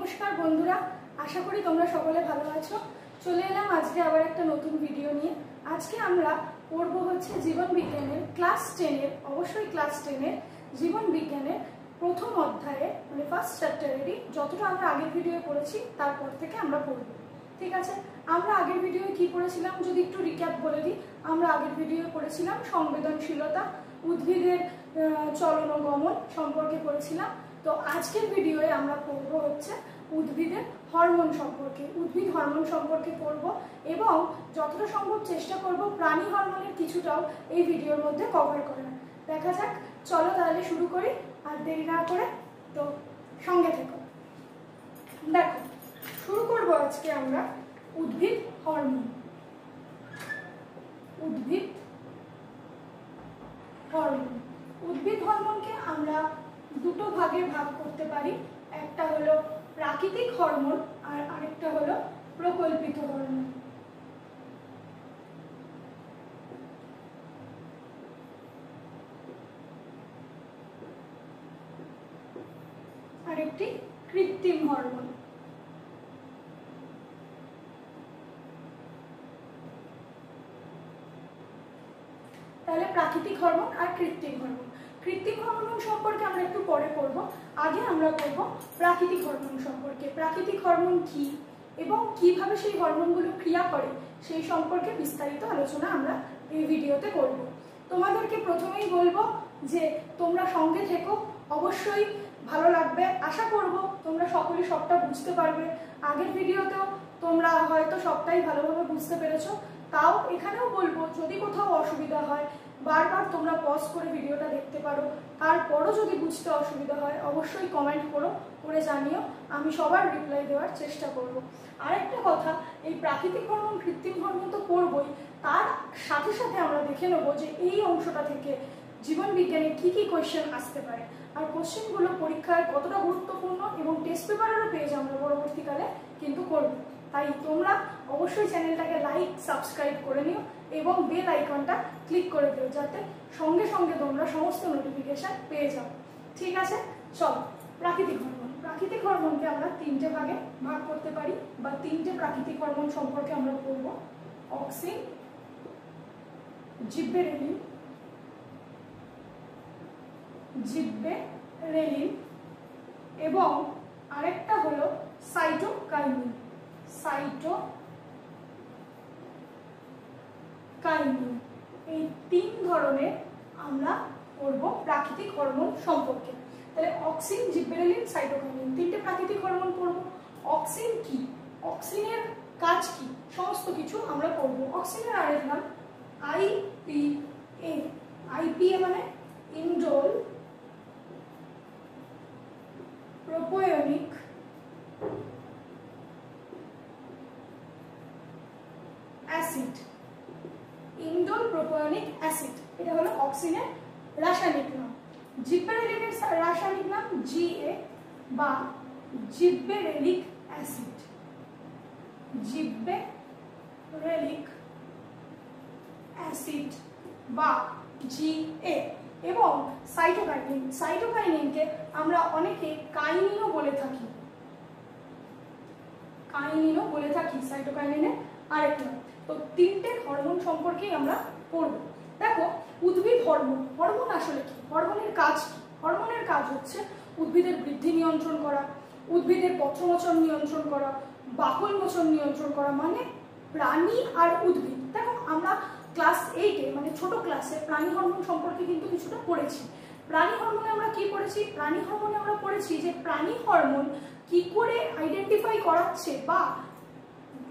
नमस्कार बंधुरा आशा करी तोमरा सकले भालो आछो। चले एलाम आजके आबार एकटा नतुन भिडियो निये। आजके आमरा पढ़बो होच्छे जीवन विज्ञानेर क्लास 10 एर अवश्यई क्लास 10 एर जीवन विज्ञानेर प्रथम अध्याये माने फार्स्ट चैप्टारेरই যতটা আমরা আগের ভিডিওয়ে পড়েছি তারপর থেকে আমরা পড়ব। ঠিক আছে, আমরা আগের ভিডিওয়ে কি পড়েছিলাম যদি একটু রিক্যাপ বলে দিই। আমরা আগের ভিডিওয়ে পড়েছিলাম সংবেদনশীলতা, উদ্ভিদের চলন ও গমন সম্পর্কে পড়েছিলাম। তো আজকের ভিডিওয়ে আমরা পড়ব হচ্ছে উদ্ভিদের হরমোন সম্পর্কে, উদ্ভিদ হরমোন সম্পর্কে পড়ব এবং যতটা সম্ভব চেষ্টা করব প্রাণী হরমোনের কিছুটাও এই ভিডিওর মধ্যে কভার করার। দেখা যাক, চলো তাহলে শুরু করি আর দেরি না করে, তো সঙ্গে থেকো। দেখো, শুরু করব আজকে আমরা উদ্ভিদ হরমোন। উদ্ভিদ হরমোন, উদ্ভিদ হরমোনকে আমরা দুটো ভাগে ভাগ করতে পারি। একটা হলো প্রাকৃতিক হরমোন আর আরেকটা হলো প্রকল্পিত হরমোন। আরেকটি কৃত্রিম হরমোন। তাহলে প্রাকৃতিক হরমোন আর কৃত্রিম হরমোন। কৃত্রিম হরমোন সম্পর্কে আমরা একটু পরে পড়ব, আগে আমরা পড়ব প্রাকৃতিক হরমোন সম্পর্কে। প্রাকৃতিক হরমোন কি এবং কিভাবে সেই হরমোনগুলো ক্রিয়া করে সেই সম্পর্কে বিস্তারিত আলোচনা আমরা এই ভিডিওতে করব। তোমাদেরকে প্রথমেই বলবো যে তোমরা সঙ্গে থেকো, অবশ্যই ভালো লাগবে। আশা করব তোমরা সকলে সবটা বুঝতে পারবে। আগের ভিডিওতেও তোমরা হয়তো সবটাই ভালোভাবে বুঝতে পেরেছো, তাও এখানেও বলবো যদি কোথাও অসুবিধা হয় বারবার তোমরা পজ করে ভিডিওটা দেখতে পারো। তারপরও যদি বুঝতে অসুবিধা হয় অবশ্যই কমেন্ট করে জানিও, আমি সবার রিপ্লাই দেওয়ার চেষ্টা করব। আরেকটা কথা, এই প্রাকৃতিক হরমোন কৃত্রিম হরমোন তো পড়বই, তার সাথে সাথে আমরা দেখে নেবো যে এই অংশটা থেকে জীবন বিজ্ঞানে কি কি কোয়েশ্চেন আসতে পারে আর কোয়েশ্চেনগুলো পরীক্ষায় কতটা গুরুত্বপূর্ণ এবং টেস্ট পেপারেরও পেজ আমরা পরবর্তীকালে কিন্তু করব। তাই তোমরা অবশ্যই চ্যানেলটাকে লাইক সাবস্ক্রাইব করে নিও এবং বেল আইকনটা ক্লিক করে দিও যাতে সঙ্গে সঙ্গে তোমরা সমস্ত নোটিফিকেশন পেয়ে যাও। ঠিক আছে, চলো প্রাকৃতিক হরমোন। প্রাকৃতিক হরমোনকে আমরা তিনটে ভাগে ভাগ করতে পারি বা তিনটে প্রাকৃতিক হরমোন সম্পর্কে আমরা পড়ব। অক্সিন, জিব্বেরেলিন, জিব্বেরেলিন এবং আরেকটা হলো সাইটোকাইনিন। সাইটোকাইনিন, এই তিন ধরনের আমরা পড়ব প্রাকৃতিক হরমোন সম্পর্কে। তাহলে অক্সিন, জিব্বেরেলিন, সাইটোকাইনিন তিনটে প্রাকৃতিক হরমোন পড়ব। অক্সিন কি, অক্সিনের কাজ কি, সমস্ত কিছু আমরা পড়ব। অক্সিনের আরেক নাম আইপিএ। আইপিএ মানে indole propionic acid. Indole propionic acid, এটা হলো অক্সিনের রাসায়নিক নাম। জিব্বেরেলিনের রাসায়নিক নাম জিএ বা জিব্বেরেলিক অ্যাসিড। জিব্বেরেলিক অ্যাসিড বা জিএ। এবং সাইটোকাইনিন, সাইটোকাইনিনকে আমরা অনেকে কাইনিনও বলে থাকি। কাইনিনও বলে থাকি সাইটোকাইনিনের আরেক নাম। তো তিনটে হরমোন সম্পর্কেই আমরা পড়ব। দেখো, উদ্ভিদ হরমোন, হরমোন আসলে কি, হরমোনের কাজ কি? হরমোনের কাজ হচ্ছে উদ্ভিদের বৃদ্ধি নিয়ন্ত্রণ করা, উদ্ভিদের পত্রমোচন নিয়ন্ত্রণ করা, বাকল মোচন নিয়ন্ত্রণ করা, মানে প্রাণী আর উদ্ভিদ। দেখো, আমরা ক্লাস 8-এ মানে ছোট ক্লাসে প্রাণী হরমোন সম্পর্কে কিন্তু কিছুটা পড়েছি। প্রাণী হরমোনে আমরা কি পড়েছি? প্রাণী হরমোনে আমরা পড়েছি যে প্রাণী হরমোন কি করে আইডেন্টিফাই করাচ্ছে, বা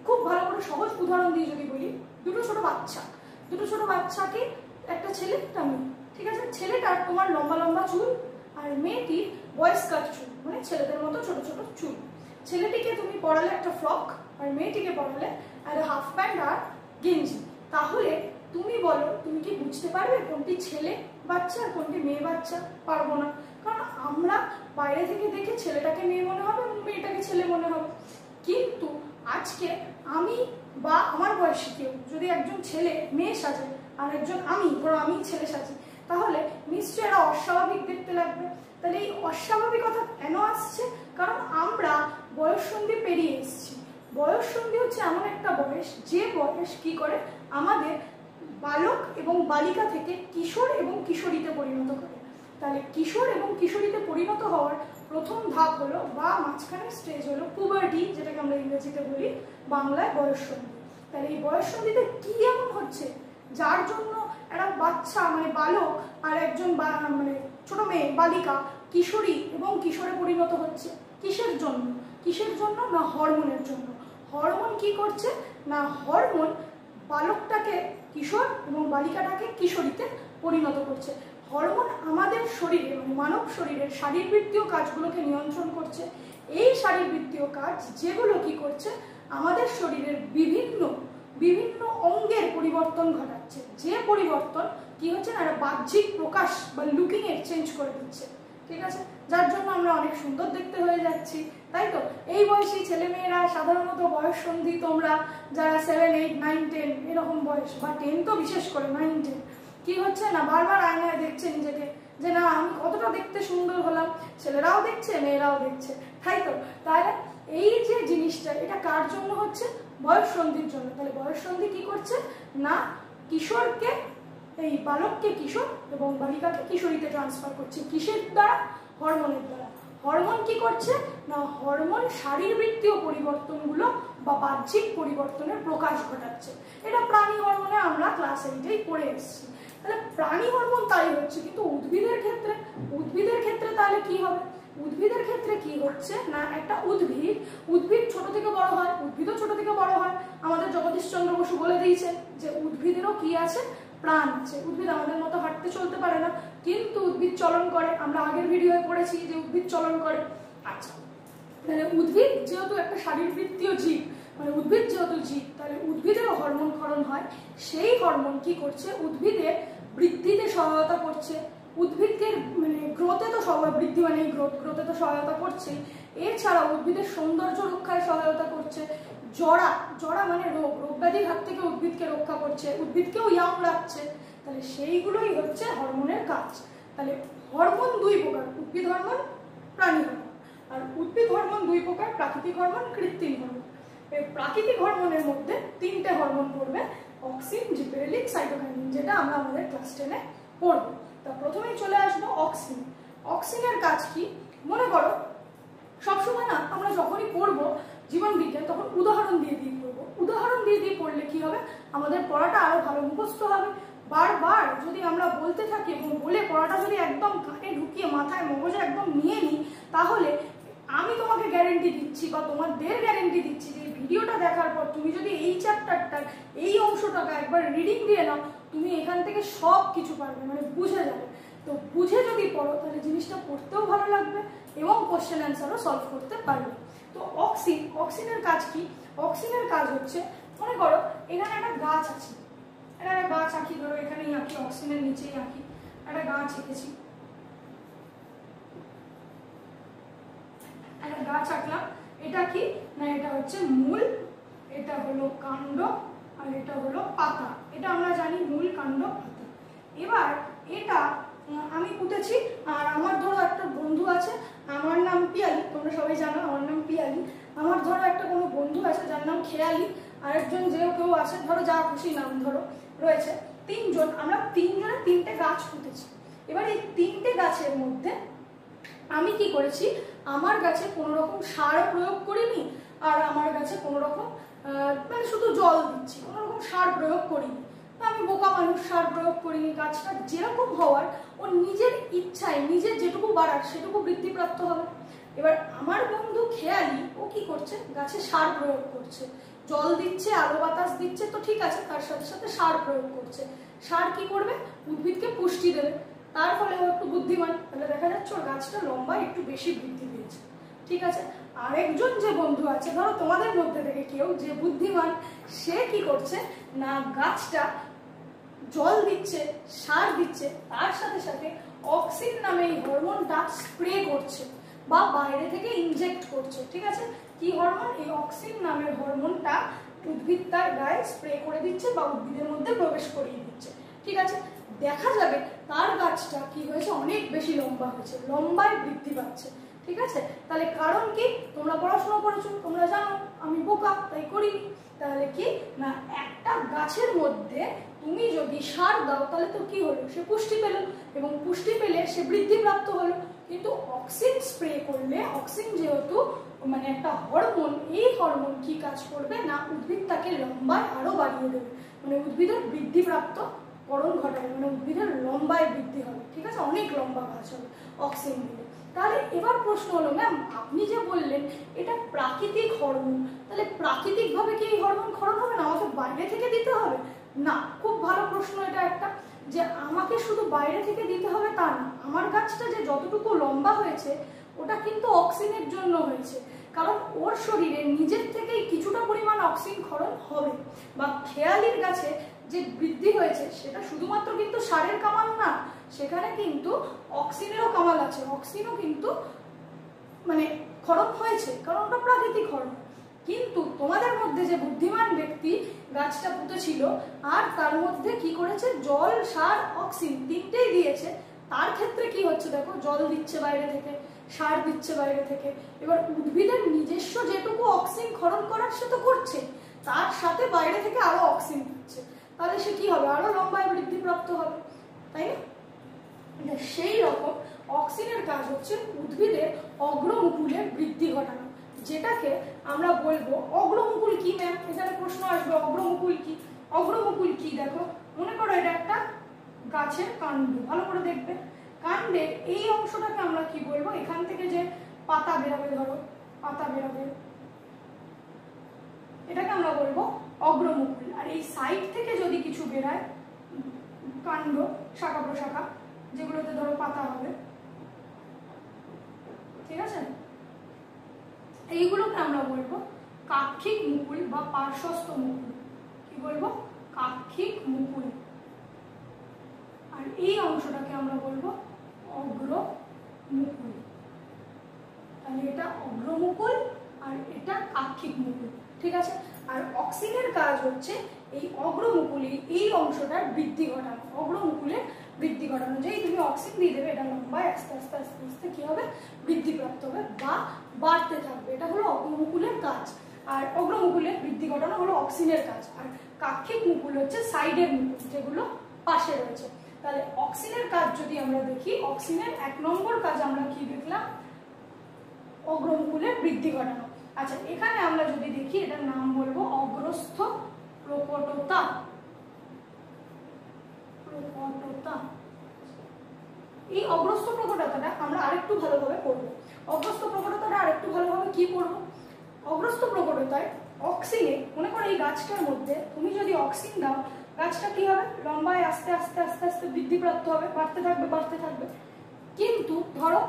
খুব ভালো করে সহজ উদাহরণ দিয়ে যদি বলি, দুটো ছোট বাচ্চাকে, একটা ছেলে একটা মেয়ে, ঠিক আছে, ছেলেটার তোমার লম্বা লম্বা চুল আর মেয়েটির বয়েজ কাট চুল, মানে ছেলেদের মতো ছোট ছোট চুল। ছেলেটিকে তুমি পরালে একটা ফ্রক আর মেয়েটিকে পরালে একটা হাফ প্যান্ট আর গেঞ্জি। তাহলে তুমি বলো, তুমি কি বুঝতে পারবে কোনটি ছেলে বাচ্চা আর কোনটি মেয়ে বাচ্চা? পারবো না, কারণ আমরা বাইরে থেকে দেখে ছেলেটাকে মেয়ে মনে হবে এবং মেয়েটাকে ছেলে মনে হবে। কিন্তু আজকে আমি বা আমার বয়সী কেউ যদি একজন ছেলে মেয়ে সাজে আর একজন আমি ছেলে সাজি, তাহলে নিশ্চয়ই এরা অস্বাভাবিক দেখতে লাগবে। তাহলে এই অস্বাভাবিকতা কেন আসছে? কারণ আমরা বয়ঃসন্ধি পেরিয়ে এসেছি। বয়ঃসন্ধি হচ্ছে এমন একটা বয়স, যে বয়স কি করে আমাদের বালক এবং বালিকা থেকে কিশোর এবং কিশোরীতে পরিণত করে। তাহলে কিশোর এবং কিশোরীতে পরিণত হওয়ার প্রথম ধাপ হলো বা মাঝখানে স্টেজ হলো পুবার্টি, যেটাকে আমরা ইংরেজিতে বলি, বাংলায় বয়ঃসন্ধি। তাহলে এই বয়ঃসন্ধিতে কি এমন হচ্ছে যার জন্য একটা বাচ্চা মানে বালক আর একজন মানে ছোট মেয়ে বালিকা কিশোরী এবং কিশোরে পরিণত হচ্ছে? কিসের জন্য? কিসের জন্য? না হরমোনের জন্য। হরমোন কি করছে? না হরমোন বালকটাকে কিশোর এবং বালিকাটাকে কিশোরীতে পরিণত করছে। হরমোন আমাদের শরীরে মানে মানব শরীরের শারীরবৃত্তীয় কাজগুলোকে নিয়ন্ত্রণ করছে। এই শারীরবৃত্তীয় কাজ যেগুলো কি করছে আমাদের শরীরের বিভিন্ন বিভিন্ন অঙ্গের পরিবর্তন ঘটাচ্ছে। যে পরিবর্তন কি হচ্ছে না একটা বাহ্যিক প্রকাশ বা লুকিং এর চেঞ্জ করে দিচ্ছে, ঠিক আছে, যার জন্য আমরা অনেক সুন্দর দেখতে হয়ে যাচ্ছি, তাই তো? এই বয়সী ছেলেমেয়েরা সাধারণত বয়ঃসন্ধি, তোমরা যারা 7, 8, 9, 10 এরকম বয়স বা 10 তো বিশেষ করে 9, 10 কি হচ্ছে না বারবার আয়নায় দেখছে নিজেকে যে না আমি কতটা দেখতে সুন্দর হলাম, ছেলেরাও দেখছে মেয়েরাও দেখছে, তাই তো? তাহলে এই যে জিনিসটা এটা কার জন্য হচ্ছে? বয়ঃসন্ধির জন্য। তাহলে বয়ঃসন্ধি কি করছে না কিশোরকে এই বালককে কিশোর এবং বালিকাকে কিশোরীতে ট্রান্সফার করছে। কিসের দ্বারা? হরমোনের দ্বারা। হরমোন কি করছে না হরমোন শারীরবৃত্তীয় পরিবর্তনগুলো বা বাহ্যিক পরিবর্তনের প্রকাশ ঘটাচ্ছে। এটা প্রাণী হরমোনে আমরা ক্লাস 8-এই পড়ে এসেছি। তাহলে প্রাণী হরমোন তাই হচ্ছে, কিন্তু উদ্ভিদের ক্ষেত্রে তাহলে কি হবে? উদ্ভিদের ক্ষেত্রে কি হচ্ছে না একটা উদ্ভিদ ছোট থেকে বড় হয়, উদ্ভিদও ছোট থেকে বড় হয়। আমাদের জগদীশচন্দ্র বসু বলে দিয়েছেন যে উদ্ভিদেরও কি আছে? প্রাণ আছে। উদ্ভিদ আমাদের মতো হাঁটতে চলতে পারে না, কিন্তু উদ্ভিদ চলন করে। আমরা আগের ভিডিওয়ে পড়েছি যে উদ্ভিদ চলন করে। আচ্ছা, তাহলে উদ্ভিদ যেহেতু একটা শারীরবৃত্তীয় জীব, মানে উদ্ভিদ যেহেতু জীব, তাহলে উদ্ভিদেরও হরমোন ক্ষরণ হয়। সেই হরমোন কি করছে? উদ্ভিদের বৃদ্ধিতে সহায়তা করছে। উদ্ভিদকে মানে গ্রোথে তো বৃদ্ধি মানে গ্রোথে তো সহায়তা করছে। এছাড়া উদ্ভিদের সৌন্দর্য রক্ষায় সহায়তা করছে। জরা মানে রোগ ব্যাধির হাত থেকে উদ্ভিদকে রক্ষা করছে, উদ্ভিদকেও ইয়াং রাখছে। তাহলে সেইগুলোই হচ্ছে হরমোনের কাজ। তাহলে হরমোন দুই প্রকার, উদ্ভিদ হরমোন, প্রাণী হরমোন। আর উদ্ভিদ হরমোন দুই প্রকার, প্রাকৃতিক হরমোন, কৃত্রিম হরমোন। এই প্রাকৃতিক হরমোনের মধ্যে 3টে হরমোন পড়বে, অক্সিন, জিবেরেলিক, সাইটোকাইনিন, যেটা আমরা আমাদের ক্লাস 10-এ পড়বো। তা প্রথমেই চলে আসবো অক্সিন। অক্সিনের কাজ কি? মনে করো সবসময় না আমরা যখনই পড়বো জীবন বিজ্ঞান তখন উদাহরণ দিয়ে পড়বো। উদাহরণ দিয়ে পড়লে কি হবে? আমাদের পড়াটা আরো ভালো মুখস্থ হবে। বারবার যদি আমরা বলতে থাকি এবং বলে পড়াটা যদি একদম কানে ঢুকিয়ে মাথায় মগজে একদম নিয়ে নিই, তাহলে আমি তোমাকে গ্যারেন্টি দিচ্ছি বা তোমাদের গ্যারেন্টি দিচ্ছি যে ভিডিওটা দেখার পর তুমি যদি এই চ্যাপ্টারটার এই অংশটাকে একবার রিডিং দিয়ে নাও, তুমি এখান থেকে সব কিছু পারবে, মানে বুঝে যাবে। তো বুঝে যদি পড়ো তাহলে জিনিসটা পড়তেও ভালো লাগবে এবং কোশ্চেন অ্যান্সারও সলভ করতে পারবে। তো অক্সিনের কাজ কি? অক্সিনের কাজ হচ্ছে, মনে করো এখানে একটা গাছ আছে, এটা একটা গাছ আঁকি, ধরো এখানেই আঁকি, অক্সিনের নিচেই আঁকি, একটা গাছ এঁকেছি, একটা গাছ আঁকলাম। এটা কি না এটা হচ্ছে মূল, এটা হলো কাণ্ড, আর এটা হলো পাতা। এটা আমরা জানি মূল, কাণ্ড, পাতা। এবার এটা আমি পুঁতেছি। আর আমার ধরো একটা বন্ধু আছে, আমার নাম পিয়ালি, তোমরা সবাই জানো আমার নাম পিয়ালি। আমার ধরো একটা কোনো বন্ধু আছে যার নাম খেয়ালি, আরেকজন কেউ আছে, ধরো যা খুশি নাম ধরো রয়েছে, 3 জন। আমরা 3 জনে 3টে গাছ পুঁতেছি। এবার এই 3টে গাছের মধ্যে আমি কি করেছি? আমার গাছে কোনো রকম সার প্রয়োগ করিনি, আর আমার গাছে কোনো রকম মানে শুধু জল দিচ্ছি, কোনো রকম সার প্রয়োগ করিনি। আমি বোকা মানুষ, সার প্রয়োগ করিনি। গাছটা যেরকম হওয়ার ও নিজের ইচ্ছায়, নিজের যেটুকু বাড়ার সেটুকু বৃদ্ধিপ্রাপ্ত হবে। এবার আমার বন্ধু খেয়ালি ও কি করছে? গাছে সার প্রয়োগ করছে, জল দিচ্ছে, আলো বাতাস দিচ্ছে, তো ঠিক আছে, তার সাথে সাথে সার প্রয়োগ করছে। সার কি করবে? উদ্ভিদকে পুষ্টি দেবে, তার ফলে ও একটু বুদ্ধিমান। তাহলে দেখা যাচ্ছে ওর গাছটা লম্বায় একটু বেশি বৃদ্ধি পেয়েছে, ঠিক আছে। আরেকজন যে বন্ধু আছে, ধরো তোমাদের মধ্যে থেকে কেউ যে বুদ্ধিমান, সে কি করছে না গাছটা জল দিচ্ছে, সার দিচ্ছে, তার সাথে সাথে অক্সিন নামে এই হরমোনটা স্প্রে করছে বা বাইরে থেকে ইনজেক্ট করছে, ঠিক আছে। কি হরমোন? এই অক্সিন নামের হরমোনটা উদ্ভিদ তার গায়ে স্প্রে করে দিচ্ছে বা উদ্ভিদের মধ্যে প্রবেশ করিয়ে দিচ্ছে, ঠিক আছে। দেখা যাবে তার গাছটা কি হয়েছে? অনেক বেশি লম্বা হয়েছে, লম্বায় বৃদ্ধি পাচ্ছে, ঠিক আছে। তাহলে কারণ কি? তোমরা পড়াশোনা করে বোকা, তাই করিনি। তাহলে কি না, একটা গাছের মধ্যে তুমি যদি সার দাও তাহলে তো কি হলো, সে পুষ্টি পেল, এবং পুষ্টি পেলে সে বৃদ্ধিপ্রাপ্ত হলো। কিন্তু অক্সিন স্প্রে করলে, অক্সিন যেহেতু মানে একটা হরমোন, এই হরমোন কি কাজ করবে না, উদ্ভিদটাকে লম্বায় আরো বাড়িয়ে দেবে, মানে উদ্ভিদের বৃদ্ধিপ্রাপ্ত করণ ঘটাবে, মানে উদ্ভিদের লম্বায় বৃদ্ধি হবে, ঠিক আছে, অনেক লম্বা গাছ হবে অক্সিন দিলে। তাহলে এবার প্রশ্ন হলো ম্যাম আপনি যে বললেন এটা প্রাকৃতিক হরমোন, তাহলে প্রাকৃতিকভাবে কি এই হরমোন ক্ষরণ হবে না, আমাকে বাইরে থেকে দিতে হবে? না, খুব ভালো প্রশ্ন এটা একটা, যে আমাকে শুধু বাইরে থেকে দিতে হবে তা না, আমার গাছটা যে যতটুকু লম্বা হয়েছে ওটা কিন্তু অক্সিনের জন্য হয়েছে, কারণ ওর শরীরে নিজের থেকেই কিছুটা পরিমাণ অক্সিন ক্ষরণ হবে। বা খেয়ালির গাছে যে বৃদ্ধি হয়েছে সেটা শুধুমাত্র কিন্তু সারের কামাল না, সেখানে কিন্তু অক্সিনেরও কামাল আছে, অক্সিনও কিন্তু মানে ক্ষরণ হয়েছে, কারণ ওটা প্রাকৃতিক হরমোন। কিন্তু তোমাদের মধ্যে যে বুদ্ধিমান ব্যক্তি গাছটা পুঁতেছিল আর তার মধ্যে কি করেছে, জল, সার, অক্সিন তিনটেই দিয়েছে, তার ক্ষেত্রে কি হচ্ছে দেখো, জল দিচ্ছে বাইরে থেকে, সার দিচ্ছে বাইরে থেকে, এবার উদ্ভিদের নিজস্ব যেটুকু অক্সিন ক্ষরণ করার সে তো করছে, তার সাথে বাইরে থেকে আরো অক্সিন দিচ্ছে, তাহলে সে কি হবে, আরো লম্বায় বৃদ্ধিপ্রাপ্ত হবে, তাই না? সেই রকম অক্সিনের কাজ হচ্ছে উদ্ভিদের অগ্রমুকুলের বৃদ্ধি ঘটানো, যেটাকে আমরা বলবো অগ্রমুকুল কি ম্যাম, এখানে প্রশ্ন আসবে অগ্রমুকুল কি। অগ্রমুকুল কি দেখো, মনে করো এটা একটা গাছের কাণ্ড, ভালো করে দেখবে, কাণ্ডের এই অংশটাকে আমরা কি বলবো, এখান থেকে যে পাতা বেরোবে, ধরো পাতা বেরোবে, এটাকে আমরা বলবো অগ্রমুকুল। আর এই সাইড থেকে যদি কিছু বেরায়, কাণ্ড, শাখা প্রশাখা, যেগুলোতে ধরো পাতা হবে, ঠিক আছে, এইগুলোকে আমরা বলবো কাক্ষিক মুকুল বা পার্শ্বস্থ মুকুল। কি বলবো, কাক্ষিক মুকুল। আর এই অংশটাকে আমরা বলবো অগ্রমুকুল। তাহলে এটা অগ্রমুকুল আর এটা কাক্ষিক মুকুল, ঠিক আছে। আর অক্সিনের কাজ হচ্ছে এই অগ্রমুকুলে এই অংশটার বৃদ্ধি ঘটানো, অগ্রমুকুলের বৃদ্ধি ঘটানো, যেই তুমি অক্সিন দিয়ে দেবে এটা লম্বায় আস্তে আস্তে আস্তে আস্তে কি হবে, বৃদ্ধিপ্রাপ্ত হবে বা বাড়তে থাকবে, এটা হলো অগ্রমুকুলের কাজ। আর অগ্রমুকুলের বৃদ্ধি ঘটানো হলো অক্সিনের কাজ, আর কাক্ষিক মুকুল হচ্ছে সাইডের মুকুল যেগুলো পাশে রয়েছে। তাহলে অক্সিনের কাজ যদি আমরা দেখি, অক্সিনের 1 নম্বর কাজ আমরা কি দেখলাম, অগ্রমুকুলের বৃদ্ধি ঘটানো। আচ্ছা, এখানে আমরা যদি দেখি এটার নাম বলবো অগ্রস্থ প্রকটতা। এই অগ্রস্থ প্রকটতাটা আমরা আরেকটু ভালোভাবে পড়বো। অগ্রস্থ প্রকটতাটা আরেকটু ভালোভাবে কি পড়বো, অগ্রস্থ প্রকটতায় অক্সিনে, মনে করো এই গাছটার মধ্যে তুমি যদি অক্সিন দাও, গাছটা কি হবে, লম্বায় আস্তে আস্তে আস্তে আস্তে বৃদ্ধিপ্রাপ্ত হবে, বাড়তে থাকবে বাড়তে থাকবে। কিন্তু ধরো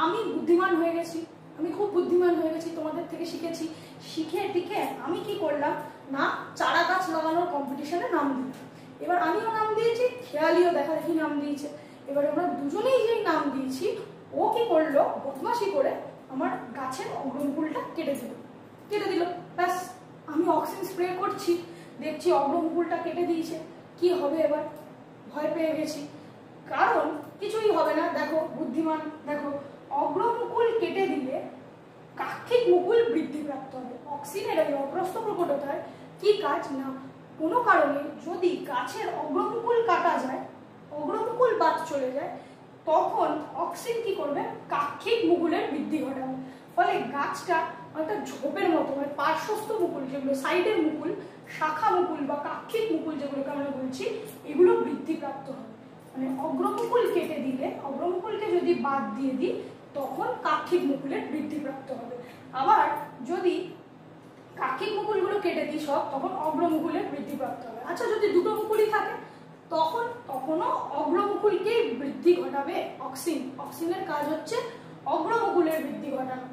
আমি বুদ্ধিমান হয়ে গেছি, আমি খুব বুদ্ধিমান হয়ে গেছি, তোমাদের থেকে শিখেছি, শিখে টিকে আমি কি করলাম না, চারা গাছ লাগানোর কম্পিটিশনে নাম দিলাম। এবার আমিও নাম দিয়েছি, খেয়ালিও দেখা দেখি নাম দিয়েছে, এবার আমরা দুজনেই যেই নাম দিয়েছি, ও কি করলো, বদমাশি করে আমার গাছের অগ্রমুকুলটা কেটে দিল, ব্যাস আমি অক্সিন স্প্রে করছি, দেখছি অগ্রমুকুলটা কেটে দিয়েছে, কি হবে এবার, ভয় পেয়ে গেছি, কারণ কিছুই হবে না, দেখো বুদ্ধিমান, দেখো অগ্রমুকুল কেটে দিলে কাক্ষিক মুকুল বৃদ্ধিপ্রাপ্ত হবে। অক্সিনের এই অগ্রস্থ প্রকটতার কি কাজ না, কোনো কারণে যদি গাছের অগ্রমুকুল কাটা যায়, অগ্রমুকুল বাদ চলে যায়, তখন অক্সিন কি করবে, কাক্ষিক মুকুলের বৃদ্ধি ঘটাবে, ফলে গাছটা একটা ঝোপের মতো, মানে পার্শ্বস্থ মুকুল যেগুলো, সাইডের মুকুল, শাখা মুকুল বা কাক্ষিক মুকুল যেগুলোকে আমরা বলছি, এগুলো বৃদ্ধিপ্রাপ্ত হবে। মানে অগ্রমুকুল কেটে দিলে, অগ্রমুকুলকে যদি বাদ দিয়ে দিই, তখন কাক্ষিক মুকুলের বৃদ্ধিপ্রাপ্ত হবে। আবার যদি কাক্ষিক মুকুলগুলো কেটে দিই সব, তখন অগ্রমুকুলের বৃদ্ধিপ্রাপ্ত হবে। আচ্ছা, যদি দুটো মুকুলই থাকে তখনও অগ্রমুকুলকেই বৃদ্ধি ঘটাবে অক্সিন। অক্সিনের কাজ হচ্ছে অগ্রমুকুলের বৃদ্ধি ঘটানো।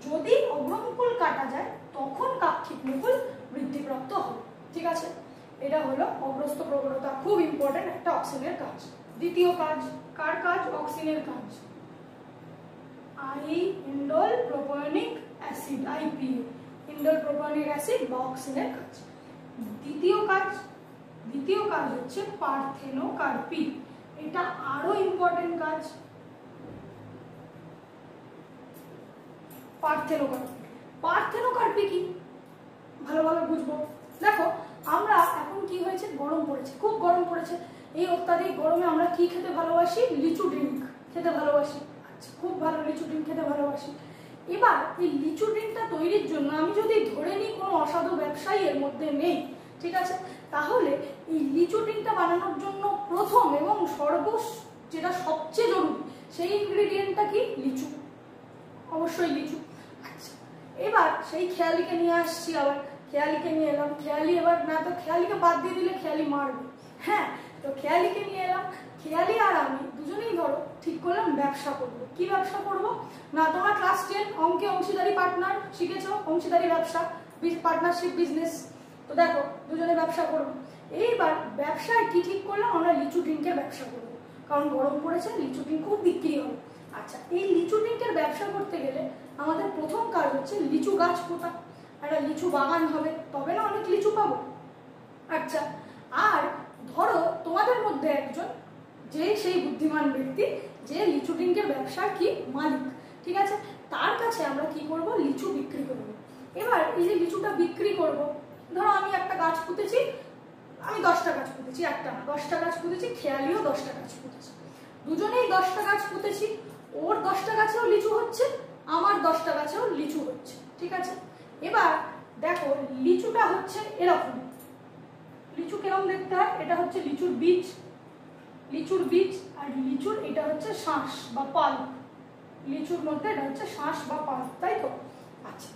যদি অগ্রমুকুল কাটা যায়, তখন কাক্ষিক মুকুল বৃদ্ধিপ্রাপ্ত হবে, ঠিক আছে। এটা হলো অগ্রস্থ প্রকটতা, খুব ইম্পর্টেন্ট একটা অক্সিনের কাজ। দ্বিতীয় কাজ, কার কাজ, অক্সিনের কাজ, indole propionic acid, IPA, indole propionic acid বা অক্সিনের কাজ। দ্বিতীয় কাজ হচ্ছে পার্থেনোকার্পি, এটা আরো ইম্পর্টেন্ট কাজ। পার্থেনোকার্পি কি, বুঝবো। দেখো আমরা এখন কি হয়েছে, গরম পড়েছে, খুব গরম পড়েছে। এই অত্যাধিক গরমে আমরা কি খেতে ভালোবাসি, লিচু ড্রিঙ্ক খেতে ভালোবাসি। আচ্ছা, খুব ভালো, লিচু ড্রিঙ্ক খেতে ভালোবাসি। এবার এই লিচু ড্রিঙ্কটা তৈরির জন্য আমি যদি ধরে নিই কোনো অসাধু ব্যবসায়ী এর মধ্যে নেই, ঠিক আছে, তাহলে এই লিচু ড্রিঙ্কটা বানানোর জন্য প্রথম এবং যেটা সবচেয়ে জরুরি সেই ইনগ্রিডিয়েন্টটা কি, লিচু, অবশ্যই লিচু। আচ্ছা, এবার সেই খেয়ালিকে নিয়ে আসছি, আবার খেয়ালিকে নিয়ে এলাম। খেয়ালি এবার না তো খেয়ালিকে বাদ দিয়ে দিলে খেয়ালি মারবে, হ্যাঁ, তো খেয়ালিকে নিয়ে এলাম। খেয়ালি আর আমি দুজনেই ধরো ঠিক করলাম ব্যবসা করবো। কি ব্যবসা করবো না, তোমরা ক্লাস 10 অঙ্কে অংশীদারি পার্টনার শিখেছো, অংশীদারি ব্যবসা, পার্টনারশিপ বিজনেস। তো দেখো দুজনে ব্যবসা করবো। এইবার ব্যবসায় কি ঠিক করলাম, আমরা লিচু ড্রিঙ্কের ব্যবসা করবো, কারণ গরম পড়েছে, লিচু ড্রিঙ্ক খুব বিক্রি হবে। আচ্ছা, এই লিচু ড্রিঙ্কের ব্যবসা করতে গেলে আমাদের প্রথম কাজ হচ্ছে লিচু গাছ পোতা, একটা লিচু বাগান হবে, তবে না অনেক লিচু পাবো। আচ্ছা, আর ধরো তোমাদের মধ্যে একজন যে সেই বুদ্ধিমান ব্যক্তি যে লিচু ড্রিঙ্কের ব্যবসার কি মালিক, ঠিক আছে, তার কাছে আমরা কি করব, লিচু বিক্রি করব। এবার এই যে লিচুটা বিক্রি করব, ধরো আমি একটা গাছ পুঁতেছি, আমি 10টা গাছ পুঁতেছি, একটা না 10টা গাছ পুঁতেছি, খেয়ালিও 10টা গাছ পুঁতেছি, দুজনেই 10টা গাছ পুঁতেছি। ওর 10টা গাছেও লিচু হচ্ছে, আমার 10টা গাছেও লিচু হচ্ছে, ঠিক আছে। এবার দেখো লিচুটা হচ্ছে এরকম, লিচু কেরকম দেখতে হয়, এটা হচ্ছে লিচুর বীজ, লিচুর বীজ, আর লিচুর এটা হচ্ছে শাঁস বা পাল্প, লিচুর মধ্যে এটা হচ্ছে শাঁস বা পাল্প, তাই তো। আচ্ছা,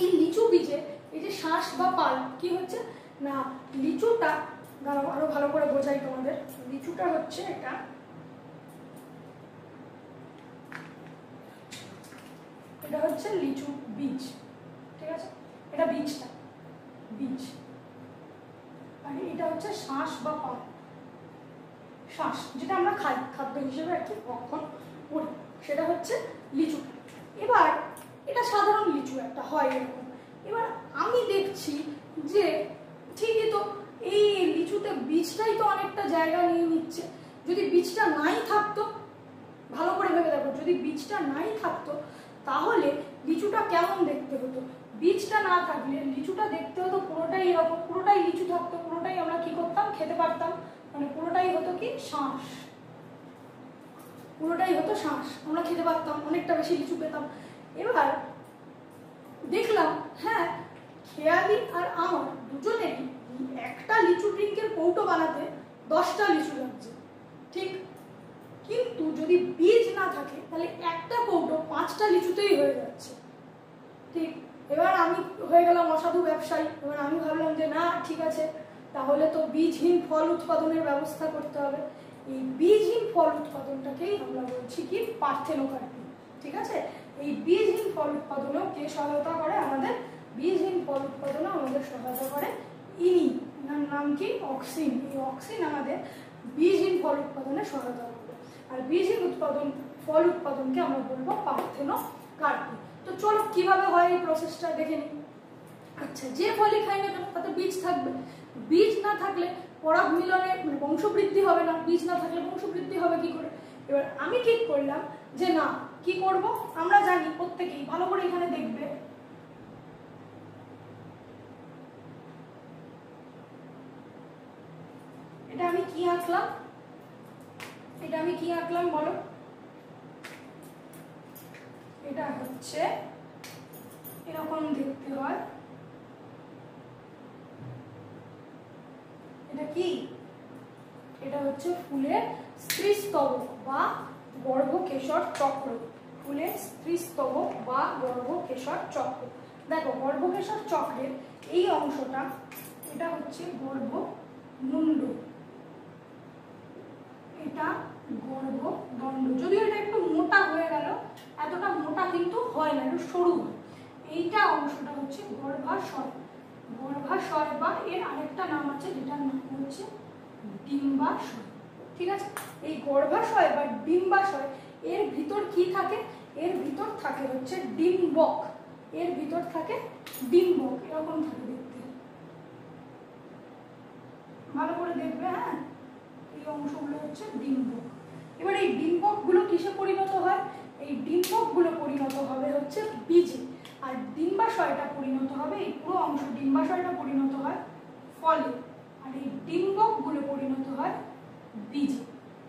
এই লিচু বীজে এই যে শাঁস বা পাল্প কি হচ্ছে না, লিচুটা আরো ভালো করে বোঝাই তোমাদের, লিচুটা হচ্ছে এটা হচ্ছে লিচু বীজ, ঠিক আছে, এটা বীজটা, বীজ, আর এটা হচ্ছে শাঁস বা পাল্প, শাঁস যেটা আমরা খাই খাদ্য হিসেবে আর কি কখন করি, সেটা হচ্ছে লিচু। এবার এটা সাধারণ লিচু একটা হয় এরকম। এবার আমি দেখছি যে ঠিকই তো এই লিচুতে বীজটাই তো অনেকটা জায়গা নিয়ে নিচ্ছে, যদি বীজটা নাই থাকতো, ভালো করে ভেবে দেখো, যদি বীজটা নাই থাকতো তাহলে লিচুটা কেমন দেখতে হতো। বীজটা না থাকলে লিচুটা দেখতে হতো পুরোটাই এরকম, পুরোটাই লিচু থাকতো, পুরোটাই আমরা কি করতাম, খেতে পারতাম, মানে পুরোটাই হতো কি শাঁস, পুরোটাই হতো শাঁস, আমরা খেতে পারতাম, অনেকটা বেশি লিচু পেতাম। এবার দেখলাম হ্যাঁ, খেয়ালি আর আমার দুজনেরই একটা লিচু ড্রিঙ্কের কৌটো বানাতে 10টা লিচু লাগছে, ঠিক, কিন্তু যদি বীজ না থাকে তাহলে একটা কৌটো 5টা লিচুতেই হয়ে যাচ্ছে, ঠিক। এবার আমি হয়ে গেলাম অসাধু ব্যবসায়ী। এবার আমি ভাবলাম যে না ঠিক আছে, তাহলে তো বীজহীন ফল উৎপাদনের ব্যবস্থা করতে হবে। এই বীজহীন ফল উৎপাদনটাকেই আমরা বলছি কি পার্থেনোকার্পি, ঠিক আছে। এই বীজহীন ফল উৎপাদনেও কে সহায়তা করে, আমাদের বীজহীন ফল উৎপাদনে আমাদের সহায়তা করে ইনি, এনার নাম কি অক্সিন। এই অক্সিন আমাদের বীজহীন ফল উৎপাদনে সহায়তা করবে, আর বীজহীন ফল উৎপাদনকে আমরা বলবো পার্থেনোকার্পি। তো চলো কিভাবে হয় এই প্রসেসটা দেখে নিই। আচ্ছা, যে ফলই খাই না কেন তাতে বীজ থাকবে, বীজ না থাকলে পরাগ মিলনে বংশবৃদ্ধি হবে না, বীজ না থাকলে বংশবৃদ্ধি হবে কি করে। এবার আমি ঠিক করলাম যে না কি করব, আমরা জানি প্রত্যেকেই, ভালো করে এখানে দেখবে, এটা আমি কি আঁকলাম, এটা আমি কি আঁকলাম বলো, এটা হচ্ছে এরকম দেখতে হয়, এটা কি, এটা হচ্ছে ফুলের স্ত্রীস্তবক বা গর্ভকেশর চক্র, ফুলের স্ত্রীস্তবক বা গর্ভকেশর চক্র। দেখো গর্ভকেশর চক্রের এই অংশটা, এটা হচ্ছে গর্ভমুণ্ড, এটা গর্ভদণ্ড, যদিও এটা একটু মোটা হয়ে গেল, এতটা মোটা কিন্তু হয় না, একটু সরু হয়। এইটা অংশটা হচ্ছে গর্ভাশয়, গর্ভাশয় বা এর আরেকটা নাম আছে যেটার নাম হচ্ছে ডিম্বাশয়, ঠিক আছে। এই গর্ভাশয় বা ডিম্বাশয় এর ভিতর কি থাকে, এর ভিতর থাকে হচ্ছে ডিম্বক, এর ভিতর থাকে ডিম্বক, এরকম থাকে দেখতে, ভালো করে দেখবে, হ্যাঁ, এই অংশগুলো হচ্ছে ডিম্বক। এবার এই ডিম্বক গুলো কিসে পরিণত হয়, এই ডিম্বক গুলো পরিণত হবে হচ্ছে বীজে, আর ডিম্বাশয়টা পরিণত হবে, এই পুরো অংশ ডিম্বাশয়টা পরিণত হয় ফলে, আর এই ডিম্বকগুলো পরিণত হয় বীজে।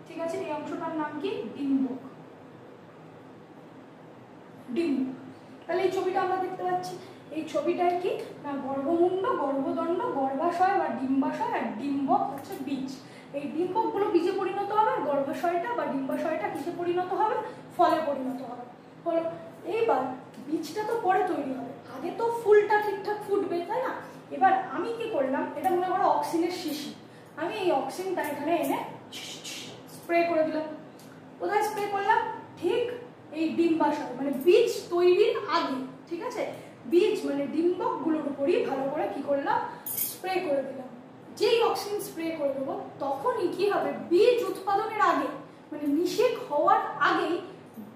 ঠিক আছে, এই অংশটার নাম কি? ডিম্বক। ডিম্বক। তাহলে এই ছবিটা আমরা দেখতে পাচ্ছি, এই ছবিটায় কি না গর্ভমুণ্ড, গর্ভদণ্ড, গর্ভাশয় বা ডিম্বাশয়, আর ডিম্বক হচ্ছে বীজ। এই ডিম্বকগুলো বীজে পরিণত হবে, আর গর্ভাশয়টা বা ডিম্বাশয়টা কিসে পরিণত হবে? ফলে পরিণত হবে। হলো, এইবার বীজটা তো পরে তৈরি হবে, আগে তো ফুলটা ঠিকঠাক ফুটবে, তাই না? এবার আমি কি করলাম, এটা মনে করো অক্সিনের শিশি, আমি এই অক্সিনটা এখানে এনে স্প্রে করে দিলাম। কোথায় স্প্রে করলাম? ঠিক এই ডিম্বাশয় মানে বীজ তৈরির আগে। ঠিক আছে, বীজ মানে ডিম্বকগুলোর উপরই ভালো করে কি করলাম? স্প্রে করে দিলাম। যেই অক্সিজেন স্প্রে করে দেবো তখনই কি হবে? বীজ উৎপাদনের আগে মানে নিষেক হওয়ার আগেই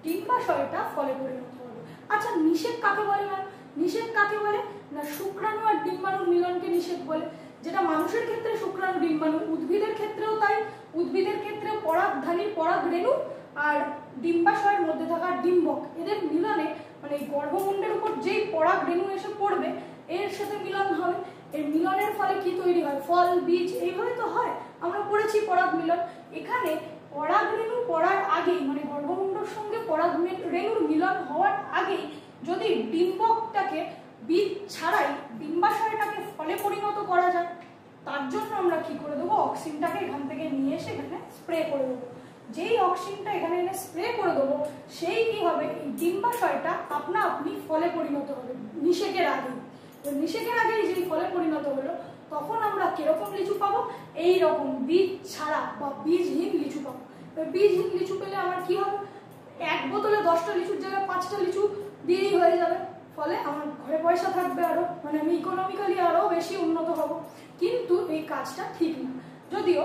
ডিম্বাশয়টা ফলে পরিণত হবে। আচ্ছা, নিষেক কাকে বলে? নিষেক কাকে বলে না শুক্রাণু আর ডিম্বাণুর মিলনকে নিষেক বলে। যেটা মানুষের ক্ষেত্রে শুক্রাণু ডিম্বাণু, উদ্ভিদের ক্ষেত্রেও তাই। উদ্ভিদের ক্ষেত্রে পরাগধানীর পরাগ রেণু আর ডিম্বাশয়ের মধ্যে থাকা ডিম্বক, এদের মিলনে মানে গর্ভমুণ্ডের উপর যেই পরাগ রেণু এসে পড়বে এর সাথে মিলন হবে। এর মিলনের ফলে কি তৈরি হয়? ফল, বীজ, এইভাবে তো হয়। আমরা পড়েছি পরাগ মিলন। এখানে পরাগ রেণু পড়ার আগেই মানে গর্ভমুণ্ডের সঙ্গে পরাগ রেণুর মিলন হওয়ার আগেই যদি ডিম্বকটাকে বীজ ছাড়াই ডিম্বাশয়টাকে ফলে পরিণত করা যায়, তার জন্য আমরা কি করে দেবো? অক্সিনটাকে এখান থেকে নিয়ে এসে এখানে স্প্রে করে দেবো। যেই অক্সিনটা এখানে এনে স্প্রে করে দেবো সেই কি হবে? এই ডিম্বাশয়টা আপনা আপনি ফলে পরিণত হবে নিষেকের আগে। তো নিষেকের আগেই যেই ফলে পরিণত হলো তখন আমরা কিরকম লিচু পাবো? এইরকম বীজ ছাড়া বা বীজহীন লিচু পাবো। বীজহীন লিচু পেলে আমার কি হবে? এক বোতলে 10টা লিচুর জায়গায় 5টা লিচু দিয়েই হয়ে যাবে। ফলে আমার ঘরে পয়সা থাকবে আরো, মানে আমি ইকোনমিক্যালি আরো বেশি উন্নত হব। কিন্তু এই কাজটা ঠিক না, যদিও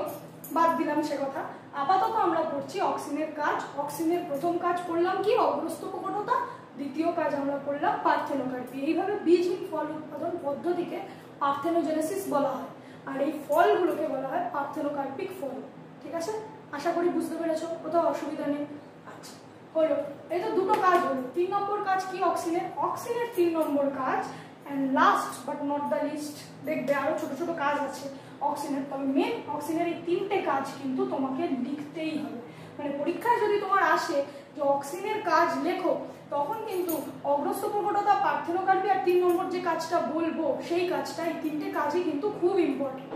বাদ দিলাম সে কথা। আপাতত আমরা করছি অক্সিনের কাজ। অক্সিনের প্রথম কাজ করলাম কি? অগ্রস্ত প্রকটতা। দ্বিতীয় কাজ আমরা করলাম পার্থেনোকার্পি। এইভাবে বীজহীন ফল উৎপাদন পদ্ধতিকে পার্থেনোজেনেসিস বলা হয়, আর এই ফলগুলোকে বলা হয় পার্থেনোকার্পিক ফল। ঠিক আছে, আশা করি বুঝতে পেরেছো, কোথাও অসুবিধা নেই। আচ্ছা, হলো, এই তো দুটো কাজ হলো। 3 নম্বর কাজ কি অক্সিনের? অক্সিনের 3 নম্বর কাজ, and last but not the least, দেখবে আরো ছোট ছোট কাজ আছে অক্সিনের, তবে মেন অক্সিনের এই 3টে কাজ কিন্তু তোমাকে লিখতেই হবে। মানে পরীক্ষায় যদি তোমার আসে যে অক্সিনের কাজ লেখো, তখন কিন্তু অগ্রস্ত প্রকটতা, পার্থেনোকার্পি আর 3 নম্বর যে কাজটা বলবো সেই কাজটা, এই 3টে কাজই কিন্তু খুব ইম্পর্টেন্ট।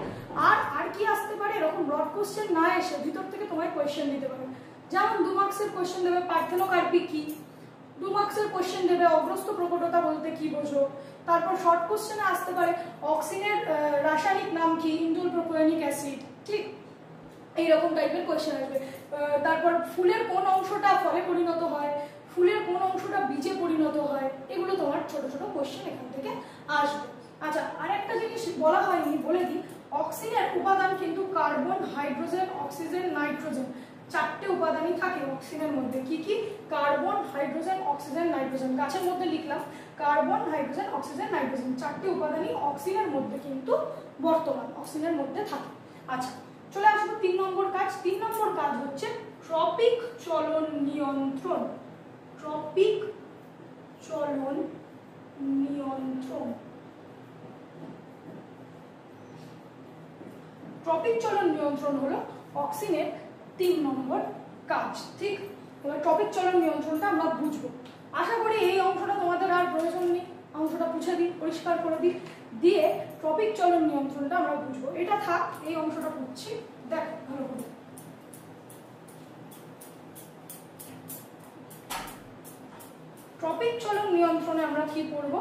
আর কি আসতে পারে? এরকম ব্রড কোশ্চেন না এসে ভিতর থেকে তোমায় কোয়েশ্চেন দিতে পারে। যেমন 2 মার্কসের কোয়েশ্চেন দেবে পার্থেনোকার্পি কি, 2 মার্কসের কোয়েশ্চেন দেবে অগ্রস্ত প্রকটতা বলতে কি বোঝো। তারপর শর্ট কোশ্চেনে আসতে পারে অক্সিনের রাসায়নিক নাম কি, ইন্দুল প্রোপিওনিক অ্যাসিড। ঠিক এইরকম টাইপের কোয়েশ্চেন আসবে। তারপর ফুলের কোন অংশটা ফলে পরিণত হয়, ফুলের কোন অংশটা বীজে পরিণত হয়, এগুলো তোমার ছোট ছোট কোয়েশ্চেন এখান থেকে আসবে। আচ্ছা, আরেকটা জিনিস বলা হয়নি, বলে দিই। অক্সিনের উপাদান কিন্তু কার্বন, হাইড্রোজেন, অক্সিজেন, নাইট্রোজেন, 4টে উপাদানই থাকে অক্সিজেনের মধ্যে। কি কি? Carbon, hydrogen, oxygen, nitrogen. গাছের মধ্যে লিখলাম কার্বন, হাইড্রোজেন, অক্সিজেন, নাইট্রোজেন, 4টে উপাদানই অক্সিজেনের মধ্যে কিন্তু বর্তমান অক্সিজেনের মধ্যে থাকে। আচ্ছা, চলে আসবো 3 নম্বর কাজ। 3 নম্বর কাজ হচ্ছে ট্রপিক চলন নিয়ন্ত্রণ। ট্রপিক চলন নিয়ন্ত্রণ। ট্রপিক চলন নিয়ন্ত্রণ হলো অক্সিনের 3 নম্বর কাজ। ঠিক, এবার ট্রপিক চলন নিয়ন্ত্রণটা আমরা বুঝবো। আশা করি এই অংশটা তোমাদের আর প্রয়োজন নেই, অংশটা মুছে দিই, পরিষ্কার করে দিই, দিয়ে ট্রপিক চলন নিয়ন্ত্রণটা আমরা বুঝবো। এটা থাক, এই অংশটা বুঝছি, দেখ ভালো করে। ট্রপিক চলন নিয়ন্ত্রণে আমরা কি পড়বো?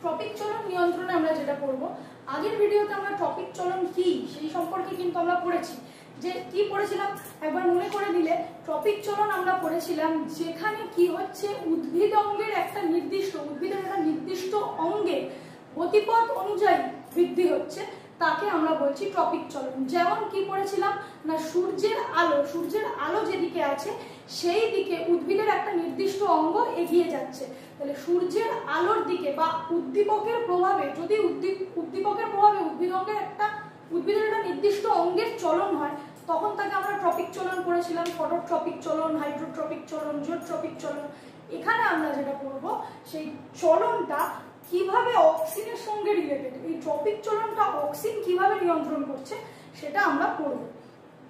ট্রপিক চলন নিয়ন্ত্রণে আমরা যেটা পড়বো, আগের ভিডিওতে আমরা ট্রপিক চলন কি সেই সম্পর্কে কিন্তু আমরা পড়েছি। যে কি পড়েছিলাম একবার মনে করে দিলে, ট্রপিক চলন আমরা পড়েছিলাম যেখানে কি হচ্ছে উদ্ভিদ অঙ্গের একটা নির্দিষ্ট, উদ্ভিদের একটা নির্দিষ্ট অঙ্গে গতিপথ অনুযায়ী বৃদ্ধি হচ্ছে, তাকে আমরা বলছি ট্রপিক চলন। যেমন কি পড়েছিলাম না সূর্যের আলো যেদিকে আছে সেই দিকে উদ্ভিদের একটা নির্দিষ্ট অঙ্গ এগিয়ে যাচ্ছে। তাহলে সূর্যের আলোর দিকে বা উদ্দীপকের প্রভাবে, যদি উদ্দীপকের প্রভাবে উদ্ভিদের একটা নির্দিষ্ট অঙ্গের চলন হয়, তখন তাকে আমরা ট্রপিক চলন পড়েছিলাম। ফটোট্রপিক চলন, হাইড্রোট্রপিক চলন, জিওট্রপিক চলন, এখানে আমরা যেটা করব সেই চলনটা কিভাবে অক্সিনের সঙ্গে রিলেটেড, এই ট্রপিক চলনটা অক্সিন কিভাবে নিয়ন্ত্রণ করছে সেটা আমরা পড়ব।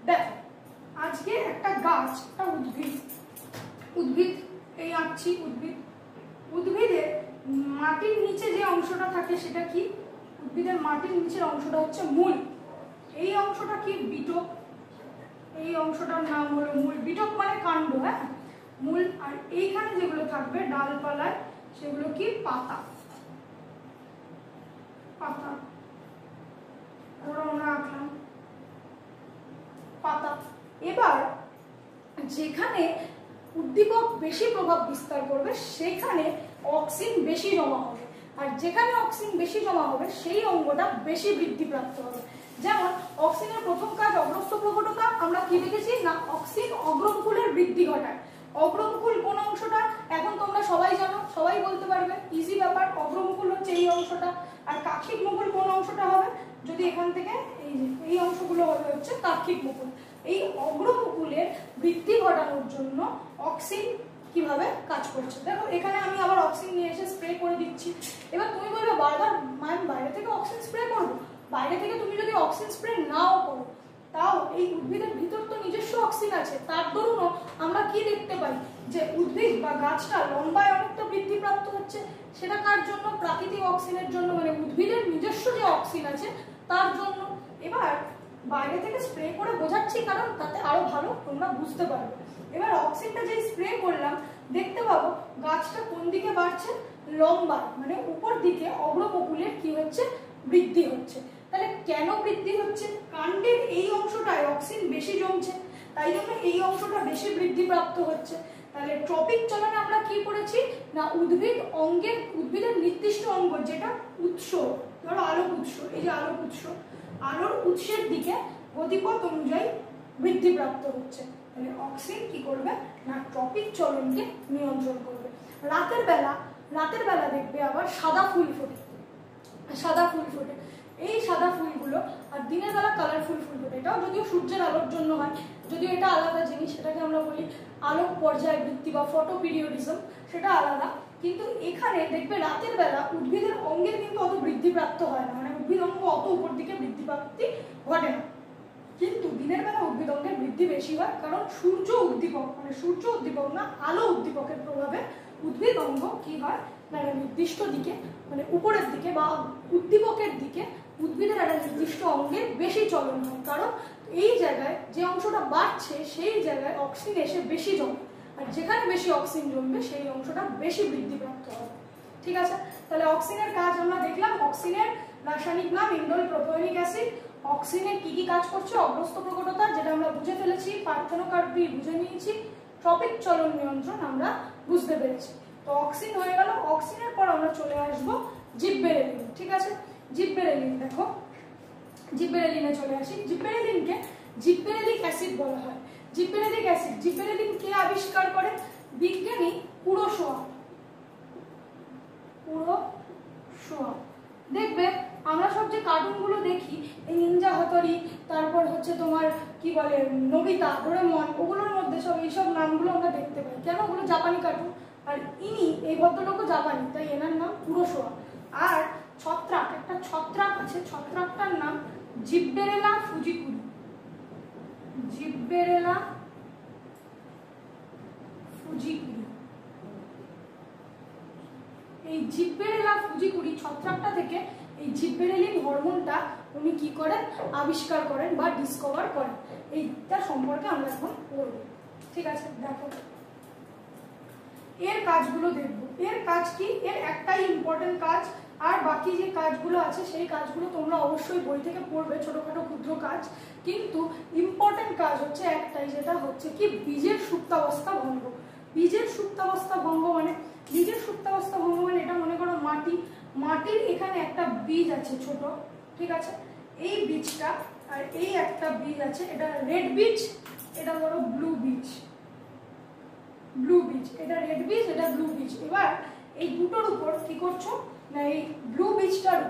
দেখো আজকে একটা গাছ, একটা উদ্ভিদ এই আঁকছি, উদ্ভিদের মাটির নিচে যে অংশটা থাকে সেটা কি? উদ্ভিদের মাটির নিচের অংশটা হচ্ছে মূল। এই অংশটা কি? বিটক। এই অংশটার নাম হলো মূল। বিটক মানে কাণ্ড, হ্যাঁ মূল। আর এইখানে যেগুলো থাকবে ডালপালায় সেগুলো কি? পাতা। পাতা আমরা আঁকলাম পাতা। এবার যেখানে উদ্দীপক বেশি প্রভাব বিস্তার করবে সেখানে অক্সিন বেশি জমা হবে, আর যেখানে অক্সিন বেশি জমা হবে সেই অঙ্গটা বেশি বৃদ্ধিপ্রাপ্ত হবে। যেমন অক্সিনের প্রথম কাজ অগ্রস্থ প্রকটতা, আমরা কি দেখেছি না অক্সিন অগ্রমুকুলের বৃদ্ধি ঘটায়। অগ্রমুকুল কোন অংশটা এখন তোমরা সবাই জানো, সবাই বলতে পারবে, ইজি ব্যাপার। অগ্রমুকুল হচ্ছে এই অংশটা। আর কাক্ষিক মুকুল কোন অংশটা হবে? যদি এখান থেকে এই যে এই অংশগুলো হবে হচ্ছে কাক্ষিক মুকুল। এই অগ্রমুকুলের বৃদ্ধি ঘটানোর জন্য অক্সিন কিভাবে কাজ করছে দেখো। এখানে আমি আবার অক্সিন নিয়ে এসে স্প্রে করে দিচ্ছি। এবার তুমি বলবে বারবার ম্যাম বাইরে থেকে অক্সিন স্প্রে করবো। বাইরে থেকে তুমি যদি অক্সিন স্প্রে নাও করো তাও এই উদ্ভিদের ভিতর তো নিজস্ব অক্সিন আছে। তার দরুনও আমরা কি দেখতে পাই যে উদ্ভিদ বা গাছটা লম্বায় অনেকটা বৃদ্ধিপ্রাপ্ত হচ্ছে। সেটা কার জন্য? প্রাকৃতিক অক্সিনের জন্য, মানে উদ্ভিদের নিজস্ব যে অক্সিন আছে তার জন্য। এবার বাইরে থেকে স্প্রে করে বোঝাচ্ছি কারণ তাতে আরো ভালো তোমরা বুঝতে পারবে। এবার অক্সিনটা যে স্প্রে করলাম দেখতে পাবো গাছটা কোন দিকে বাড়ছে? লম্বা, মানে উপর দিকে অগ্রমুকুলের কি হচ্ছে? বৃদ্ধি হচ্ছে। তাহলে কেন বৃদ্ধি হচ্ছে? কাণ্ডের এই অংশটায় অক্সিন বেশি জমছে, তাই জন্য এই অংশটা বেশি বৃদ্ধিপ্রাপ্ত হচ্ছে। তাহলে ট্রপিক চলনে আমরা কি পড়েছি না উদ্ভিদের নির্দিষ্ট অঙ্গ যেটা উৎস, ধরো আলোক উৎস, এই যে আলোক উৎস, আলোর উৎসের দিকে গতিপথ অনুযায়ী বৃদ্ধিপ্রাপ্ত হচ্ছে। তাহলে অক্সিন কি করবে না ট্রপিক চলনকে নিয়ন্ত্রণ করবে। রাতের বেলা দেখবে আবার সাদা ফুল ফোটে। এই সাদা ফুলগুলো, আর দিনের বেলা কালারফুল ফুল ফোটে। এটাও যদিও সূর্যের আলোর জন্য হয়, যদিও এটা আলাদা জিনিস, সেটাকে আমরা বলি আলোক পর্যায়বৃত্তি বা ফটোপিরিয়ডিজম, সেটা আলাদা। কিন্তু এখানে দেখবে রাতের বেলা উদ্ভিদের অঙ্গের কিন্তু অত বৃদ্ধিপ্রাপ্ত হয় না, মানে উদ্ভিদ অঙ্গ অত উপর দিকে বৃদ্ধিপ্রাপ্তি ঘটে না। কিন্তু দিনের বেলা উদ্ভিদ অঙ্গের বৃদ্ধি বেশি হয়, কারণ সূর্য উদ্দীপক না আলো উদ্দীপকের প্রভাবে উদ্ভিদ অঙ্গ কি হয় না নির্দিষ্ট দিকে, মানে উপরের দিকে বা উদ্দীপকের দিকে উদ্ভিদের একটা নির্দিষ্ট অঙ্গের বেশি চলন হয়। কারণ এই জায়গায় যে অংশটা বাড়ছে সেই জায়গায় অক্সিন এসে বেশি জমে, আর যেখানে বেশি অক্সিন জমবে সেই অংশটা বেশি বৃদ্ধিপ্রাপ্ত হবে। ঠিক আছে, তাহলে অক্সিনের কাজ আমরা দেখলাম। অক্সিনের রাসায়নিক নাম ইন্ডোল প্রোপায়োনিক অ্যাসিড। অক্সিনের কি কি কাজ করছে? অগ্রস্থ প্রকটতা, যেটা আমরা বুঝে ফেলেছি। পার্থেনোকার্পি বুঝে নিয়েছি। ট্রপিক চলন নিয়ন্ত্রণ আমরা বুঝতে পেরেছি। তো অক্সিন হয়ে গেল। অক্সিনের পর আমরা চলে আসবো জিববেরেলিন। ঠিক আছে, জিববেরেলিন দেখো, জিববেরেলিনে চলে আসি। জিববেরেলিনকে জিববেরেলিক অ্যাসিড বলা হয়। জিববেরেলিন কে আবিষ্কার করে? বিজ্ঞানী কুরোশোয়া। দেখবে আমরা সব যে কার্টুনগুলো দেখি, এই নিনজা হাতরি, তারপর হচ্ছে তোমার কি বলে নোবিতা, ডোরেমন, ওগুলোর মধ্যে সব এইসব নামগুলো আমরা দেখতে পাই। কেন? ওগুলো জাপানি কার্টুন, আর ইনি এই ভদ্রলোকও জাপানি, তাই এনার নাম কুরোশোয়া। আর ছত্রাক, একটা ছত্রাক আছে, ছত্রাকটার নাম জিববেরেলা ফুজিকুরি। এই জিববেরেলা ফুজিকুরি ছত্রাকটা থেকে এই জিববেরেলিন হরমোনটা উনি কি করেন? আবিষ্কার করেন বা ডিসকভার করেন। এইটা সম্পর্কে আমরা এখন পড়ব। ঠিক আছে, দেখো এর কাজগুলো দেখবো। এর কাজ কি? এর একটাই ইম্পর্টেন্ট কাজ, আর বাকি যে কাজগুলো আছে সেই কাজগুলো তোমরা অবশ্যই বই থেকে পড়বে, ছোটখাটো ক্ষুদ্র কাজ। কিন্তু ইম্পর্টেন্ট কাজ হচ্ছে একটাই, যেটা হচ্ছে কি বীজের সুপ্তাবস্থা ভঙ্গ। বীজের সুপ্তাবস্থা ভঙ্গ মানে এটা মনে করো মাটির এখানে একটা বীজ আছে ছোট, ঠিক আছে, এই বীজটা, আর এই একটা বীজ আছে, এটা রেড বীজ, এটা ধরো ব্লু বীজ, এটা রেড বীজ, এটা ব্লু বীজ। এবার এই দুটোর উপর কি করছো না, এই ব্লু বীজটার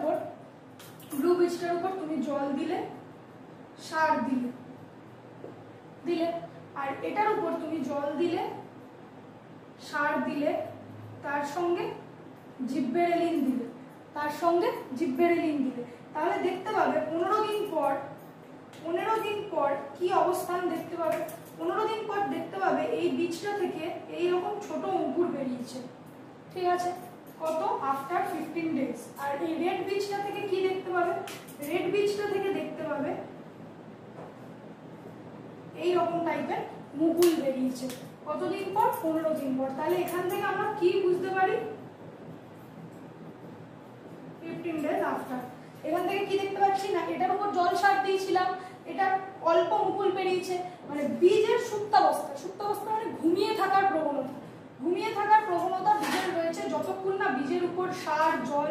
উপর তুমি জল দিলে, সার দিলে, আর এটার উপর তুমি জল দিলে, সার দিলে তার সঙ্গে জিব্বেরেলিন দিলে, তার সঙ্গে জিব্বেরেলিন দিলে, তাহলে দেখতে পাবে 15 দিন পর কি অবস্থান দেখতে পাবে। 15 দিন পর দেখতে পাবে এই বীজটা থেকে এইরকম ছোট অঙ্কুর বেরিয়েছে, ঠিক আছে, কত, আফটার 15 ডেজ। আর এই রেড বীজটা থেকে কি দেখতে পাবে, রেড বীজটা থেকে দেখতে পাবে এই রকম টাইপের মুকুল বেরিয়েছে, কতদিন পর, 15 দিন পর। তাহলে এখান থেকে আমরা কি বুঝতে পারি, 15 ডেজ আফটার। এখান থেকে কি দেখতে পাচ্ছি না, এটার উপর জল সার দিয়েছিলাম, এটা অল্প মুকুল বেরিয়েছে, মানে বীজের সুপ্তাবস্থা, সুপ্তাবস্থা মানে ঘুমিয়ে থাকার প্রবণতা, ঘুমিয়ে থাকার প্রবণতা বীজের রয়েছে। যতক্ষণ না বীজের উপর সার, জল,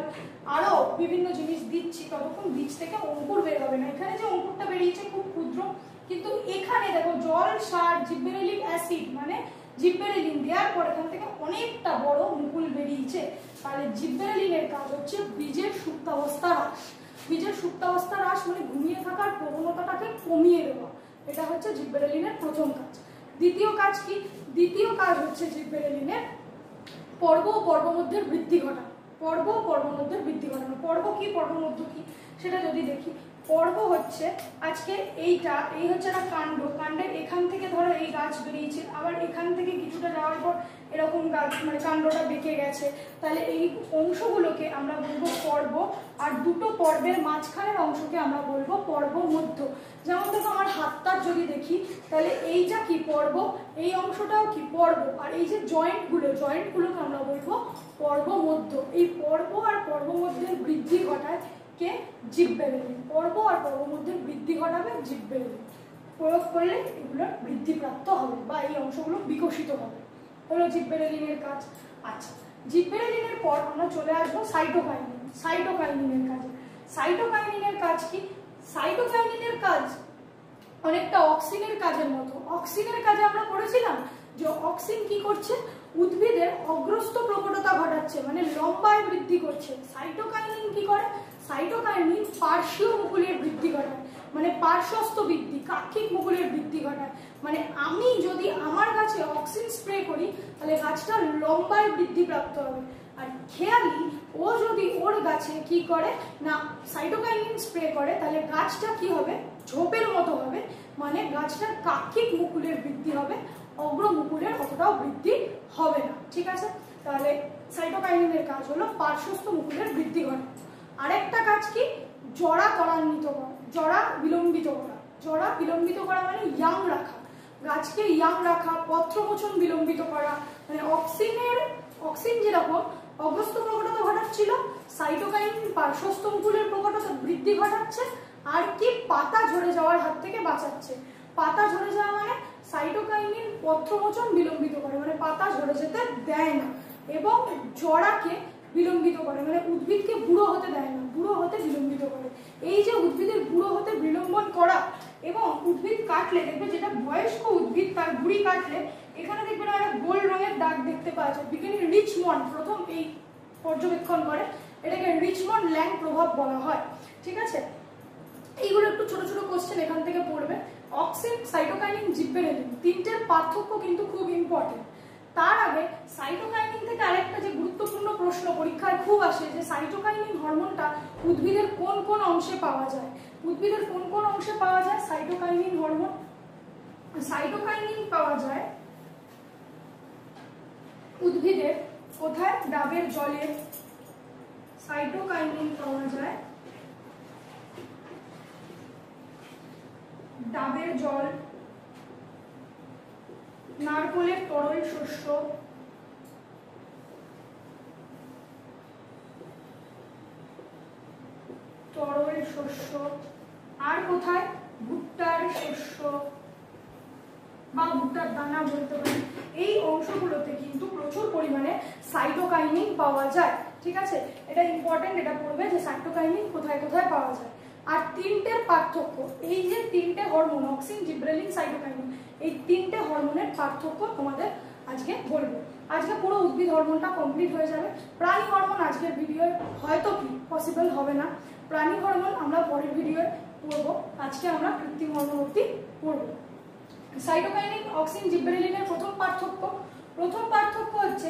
আরো বিভিন্ন জিনিস দিচ্ছি, ততক্ষণ বীজ থেকে অঙ্কুর বের হবে না। এখানে যে অঙ্কুরটা বেরিয়েছে খুব ক্ষুদ্র, কিন্তু এখানে দেখো জল, সার, জিব্বেরেলিক অ্যাসিড মানে জিব্বেরেলিন দেওয়ার পর এখান থেকে অনেকটা বড় মুকুল বেরিয়েছে। তাহলে জিব্বেরেলিনের কাজ হচ্ছে বীজের সুপ্তাবস্থা হ্রাস। বীজের সুপ্তাবস্থা হ্রাস মানে ঘুমিয়ে থাকার প্রবণতাটাকে কমিয়ে দেওয়া, এটা হচ্ছে জিব্বেরেলিনের প্রথম কাজ। দ্বিতীয় কাজ কি, দ্বিতীয় কাজ হচ্ছে জিব্বেরেলিনের পর্ব ও পর্বমধ্যের বৃদ্ধি ঘটানো। পর্ব ও পর্বমধ্যের বৃদ্ধি ঘটানো, পর্ব কি পর্বমধ্য কি সেটা যদি দেখি, পর্ব হচ্ছে আজকে এইটা, এই হচ্ছে একটা কাণ্ড, কাণ্ডের এখান থেকে ধরো এই গাছ বেরিয়েছে, আবার এখান থেকে কিছুটা যাওয়ার পর এরকম গাছ মানে কাণ্ডটা বেঁকে গেছে, তাহলে এই অংশগুলোকে আমরা বলবো পর্ব, আর দুটো পর্বের মাঝখানের অংশকে আমরা বলবো পর্ব মধ্য। যেমন দেখো আমার হাতটার যদি দেখি, তাহলে এইটা কি পর্ব, এই অংশটাও কি পর্ব, আর এই যে জয়েন্টগুলোকে আমরা বলবো পর্ব মধ্য। এই পর্ব আর পর্ব মধ্যের বৃদ্ধি ঘটায় কে, জিব্বেরেলিন। পর্ব আর পর্ব মধ্যে বৃদ্ধি ঘটাবে জিব্বেরেলিন, প্রয়োগ করলে এগুলো বৃদ্ধিপ্রাপ্ত হবে বা এই অংশগুলো বিকশিত হবে, হলো জিব্বেরেলিনের কাজ। আচ্ছা, জিব্বেরেলিনের পর আমরা চলে আসবো সাইটোকাইনিন। সাইটোকাইনিনের কাজে, সাইটোকাইনিনের কাজ কি, সাইটোকাইনিনের কাজ অনেকটা অক্সিনের কাজের মতো। অক্সিনের কাজে আমরা পড়েছিলাম যে অক্সিন কি করছে, উদ্ভিদের অগ্রস্ত প্রকটতা ঘটাচ্ছে, মানে লম্বায় বৃদ্ধি করছে। সাইটোকাইনিন কি করে, সাইটোকাইনিন পার্শ্বীয় মুকুলের বৃদ্ধি ঘটায়, মানে পার্শ্বস্থ বৃদ্ধি, কাক্ষিক মুকুলের বৃদ্ধি ঘটায়। মানে আমি যদি আমার গাছে অক্সিন স্প্রে করি তাহলে গাছটা লম্বায় বৃদ্ধি প্রাপ্ত হবে। আর খেয়ালি ও যদি ওর গাছে কি করে না সাইটোকাইনিন স্প্রে করে, তাহলে গাছটা কি হবে, ঝোপের মতো হবে, মানে গাছটার কাক্ষিক মুকুলের বৃদ্ধি হবে, অগ্র মুকুলের অতটাও বৃদ্ধি হবে না, ঠিক আছে। তাহলে সাইটোকাইনিনের কাজ হলো পার্শ্বস্থ মুকুলের বৃদ্ধি ঘটানো। আরেকটা কাজ কি, জরা ত্বরান্বিত করা, জরা বিলম্বিত করা। জরা বিলম্বিত করা মানে ইয়াং রাখা, গাছকে ইয়াং রাখা, পত্রমোচন বিলম্বিত করা। মানে অক্সিন যেরকম অগ্রস্ত প্রকটতা ঘটাচ্ছিল, সাইটোকাইনিন পার্শ্বস্থ মুকুলের প্রকটতা বৃদ্ধি ঘটাচ্ছে, আর কি পাতা ঝরে যাওয়ার হাত থেকে বাঁচাচ্ছে। পাতা ঝরে যাওয়া মানে সাইটোকাইনিন পত্রমোচন বিলম্বিত করে, মানে পাতা ঝরে যেতে দেয় না, এবং জরাকে বিলম্বিত করে, মানে উদ্ভিদকে বুড়ো হতে দেয় না, বুড়ো হতে বিলম্বিত করে। এই যে উদ্ভিদের বুড়ো হতে বিলম্বন করা, এবং উদ্ভিদ কাটলে দেখবে যেটা বয়স্ক উদ্ভিদ তার গুড়ি কাটলে এখানে দেখবে না একটা গোল রঙের দাগ দেখতে পাওয়া যায়। বিজ্ঞানী রিচমন্ড প্রথম এই পর্যবেক্ষণ করে, এটাকে রিচমন্ড ল্যাং প্রভাব বলা হয়, ঠিক আছে। এইগুলো একটু ছোট ছোট কোশ্চেন এখান থেকে পড়বে। অক্সিন, সাইটোকাইনিন, জিব্বেরেলিন তিনটের পার্থক্য কিন্তু খুব ইম্পর্টেন্ট। তার আগে সাইটোকাইনিন থেকে আরেকটা যে গুরুত্বপূর্ণ প্রশ্ন পরীক্ষায় খুব আসে, যে সাইটোকাইনিন হরমোনটা উদ্ভিদের কোন কোন অংশে পাওয়া যায়, উদ্ভিদের কোন কোন অংশে পাওয়া যায় সাইটোকাইনিন হরমোন। সাইটোকাইনিন পাওয়া যায় উদ্ভিদের কোথায়, ডাবের জলে সাইটোকাইনিন পাওয়া যায়, ডাবের জল, নারকোলের তরল শস্য, আর কোথায়, ভুট্টার শস্য বা ভুট্টার দানা বলতে পারি। এই অংশগুলোতে কিন্তু প্রচুর পরিমাণে সাইটোকাইনিন পাওয়া যায়, ঠিক আছে। এটা ইম্পর্টেন্ট, এটা পড়বে যে সাইটোকাইনিন কোথায় কোথায় পাওয়া যায়। আর তিনটের পার্থক্য, এই যে তিনটে হরমোন অক্সিন, জিব্রেলিন, সাইটোকাইনিন, এই তিনটে হরমোনের পার্থক্য তোমাদের আজকে বলবো। আজকে পুরো উদ্ভিদ হরমোনটা কমপ্লিট হয়ে যাবে। প্রাণী হরমোন আজকের ভিডিও হয়তো কি পসিবল হবে না, প্রাণী হরমোন আমরা পরের ভিডিওয়ে পড়বো। আজকে আমরা কৃত্রিম হরমোন অবধি পড়বো। সাইটোকাইনিন, অক্সিন, জিব্রেলিনের প্রথম পার্থক্য, প্রথম পার্থক্য হচ্ছে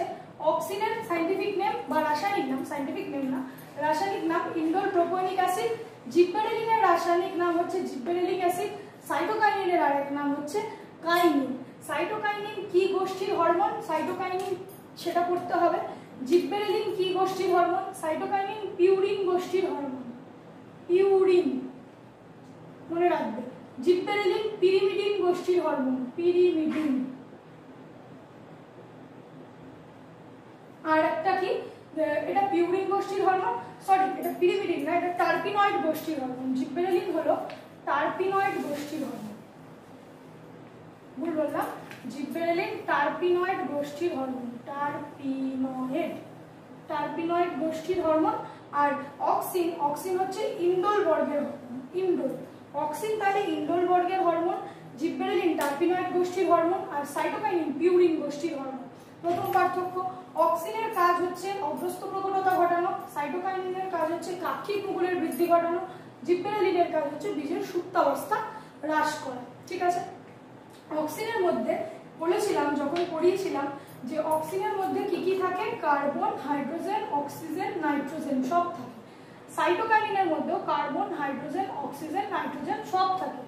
অক্সিনের সাইন্টিফিক নেম বা রাসায়নিক নাম, সাইন্টিফিক নেম না, রাসায়নিক নাম ইন্ডোল প্রোপোনিক অ্যাসিড, জিব্বেরেলিনের রাসায়নিক নাম হচ্ছে জিব্বেরেলিক অ্যাসিড, সাইটোকাইনিনের আরেক নাম হচ্ছে কাইনিন। সাইটোকাইনিন কি গোষ্ঠীর হরমোন? সাইটোকাইনিন সেটা পড়তে হবে। জিব্বেরেলিন কি গোষ্ঠীর হরমোন? সাইটোকাইনিন পিউরিন গোষ্ঠীর হরমোন, পিউরিন মনে রাখবে। জিব্বেরেলিন পিরিমিডিন গোষ্ঠীর হরমোন, পিরিমিডিন। আর একটা কি, এটা পিউরিন গোষ্ঠীর হরমোন, সরি এটা পিরিমিডিন না, এটা টার্পিনয়েড গোষ্ঠীর হরমোন। জিব্বেরেলিন হলো টার্পিনয়েড গোষ্ঠীর হরমোন, ভুল বললাম, জিব্বেরেলিন টার্পিনয়েড গোষ্ঠীর হরমোন, টার্পিনয়েড গোষ্ঠীর হরমোন। আর অক্সিন হচ্ছে ইন্ডোল বর্গের হরমোন, ইন্ডোল। অক্সিন তাহলে ইন্ডোল বর্গের হরমোন, জিব্বেরেলিন টার্পিনয়েড গোষ্ঠীর হরমোন, আর সাইটোকাইনিন পিউরিন গোষ্ঠীর হরমোন। প্রথম পার্থক্য, অক্সিনের কাজ হচ্ছে অভ্যস্ত প্রকটতা ঘটানো, সাইটোকাইনিনের কাজ হচ্ছে কাক্ষিক মুকুলের বৃদ্ধি ঘটানো, জিব্বেরেলিনের কাজ হচ্ছে বীজের সুপ্তাবস্থা হ্রাস করা। ঠিক আছে, অক্সিনের মধ্যে বলেছিলাম যখন পড়িয়েছিলাম যে অক্সিনের মধ্যে কি কি থাকে, কার্বন, হাইড্রোজেন, অক্সিজেন, নাইট্রোজেন সব থাকে। সাইটোকাইনিনের মধ্যেও কার্বন, হাইড্রোজেন, অক্সিজেন, নাইট্রোজেন সব থাকে,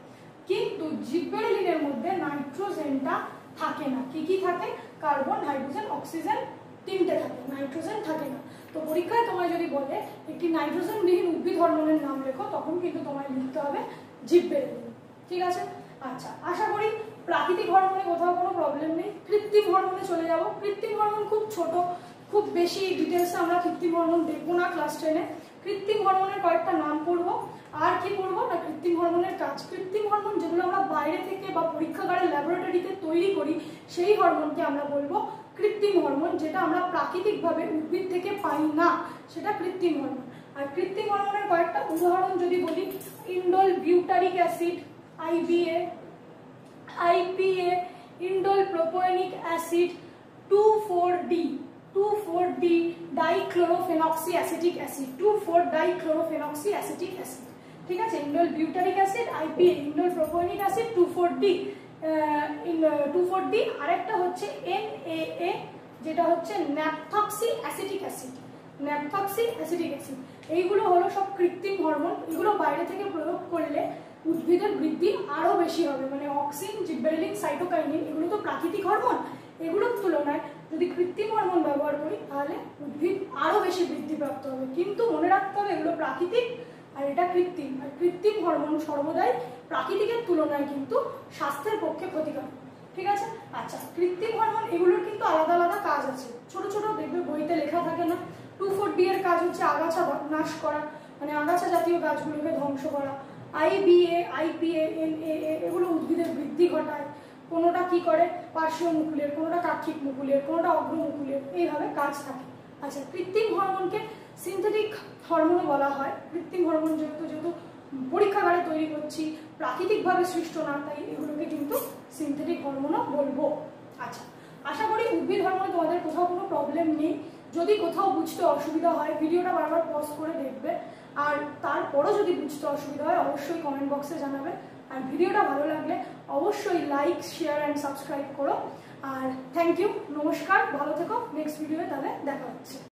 কিন্তু জিব্বেরেলিনের মধ্যে নাইট্রোজেনটা থাকে না। কি কি থাকে? কার্বন, হাইড্রোজেন, অক্সিজেন তিনটে থাকে, নাইট্রোজেন থাকে না। তো পরীক্ষায় তোমায় যদি বলে একটি নাইট্রোজেন বিহীন উদ্ভিদ হরমোনের নাম লেখো, তখন কিন্তু তোমায় লিখতে হবে জিব্বেরেলিন। ঠিক আছে, আচ্ছা আশা করি প্রাকৃতিক হরমোনে কোথাও কোনো প্রবলেম নেই। কৃত্রিম হরমোনে চলে যাব। কৃত্রিম হরমোন খুব ছোট, খুব বেশি ডিটেলসে আমরা কৃত্রিম হরমোন দেখবো না ক্লাস 10-এ। কৃত্রিম হরমোনের কয়েকটা নাম পড়বো, আর কি পড়বো না কৃত্রিম হরমোনের কাজ। কৃত্রিম হরমোন যেগুলো আমরা বাইরে থেকে বা পরীক্ষাগারে ল্যাবরেটরিতে তৈরি করি, সেই হরমোনকে আমরা বলবো কৃত্রিম হরমোন। যেটা আমরা প্রাকৃতিকভাবে উদ্ভিদ থেকে পাই না, সেটা কৃত্রিম হরমোন। আর কৃত্রিম হরমোনের কয়েকটা উদাহরণ যদি বলি, indole butyric acid, IBA, IPA, indole propionic acid, 2,4-D dichlorophenoxy acetic acid, two four dichlorophenoxy acetic acid. ঠিক আছে, indole butyric acid, IPA, indole propionic acid, 2,4-D। আরেকটা হচ্ছে NAA, যেটা হচ্ছে naphthoxy acetic acid, naphthoxy acetic acid. এইগুলো হলো সব কৃত্রিম হরমোন। এগুলো বাইরে থেকে প্রয়োগ করলে উদ্ভিদের বৃদ্ধি আরো বেশি হবে। মানে অক্সিন, জিব্বেরেলিন, সাইটোকাইনিন এগুলো তো প্রাকৃতিক হরমোন, এগুলোর তুলনায় যদি কৃত্রিম হরমোন ব্যবহার করি তাহলে উদ্ভিদ আরো বেশি বৃদ্ধিপ্রাপ্ত হবে। কিন্তু মনে রাখতে হবে এগুলো প্রাকৃতিক আর এটা কৃত্রিম। আর কৃত্রিম হরমোন সর্বদাই প্রাকৃতিকের তুলনায় কিন্তু স্বাস্থ্যের পক্ষে ক্ষতিকারক। ঠিক আছে, আচ্ছা কৃত্রিম হরমোন এগুলোর কিন্তু আলাদা আলাদা কাজ আছে। ছোট ছোট দেখবে বইতে লেখা থাকে না। 2,4-D এর কাজ হচ্ছে আগাছা নাশ করা, মানে আগাছা জাতীয় গাছগুলোকে ধ্বংস করা। IBA, IPA, NAA এগুলো উদ্ভিদের বৃদ্ধি ঘটায়। কোনোটা কি করে, পার্শ্বীয় মুকুলের, কোনোটা কাক্ষিক মুকুলের, কোনোটা অগ্রমুকুলের, এইভাবে কাজ থাকে। আচ্ছা, কৃত্রিম হরমোনকে সিনথেটিক হরমোনও বলা হয়। কৃত্রিম হরমোন যেহেতু পরীক্ষাগারে তৈরি করছি, প্রাকৃতিকভাবে সৃষ্ট না, তাই এগুলোকে কিন্তু সিনথেটিক হরমোনও বলবো। আচ্ছা, আশা করি উদ্ভিদ হরমোনে তোমাদের কোথাও কোনো প্রবলেম নেই। যদি কোথাও বুঝতে অসুবিধা হয় ভিডিওটা বারবার পজ করে দেখবে, আর তারপরও যদি বুঝতে অসুবিধা হয় অবশ্যই কমেন্ট বক্সে জানাবে। আর ভিডিওটা ভালো লাগলে অবশ্যই লাইক, শেয়ার অ্যান্ড সাবস্ক্রাইব করো। আর থ্যাংক ইউ, নমস্কার, ভালো থেকো। নেক্সট ভিডিওতে তাহলে দেখা হচ্ছে।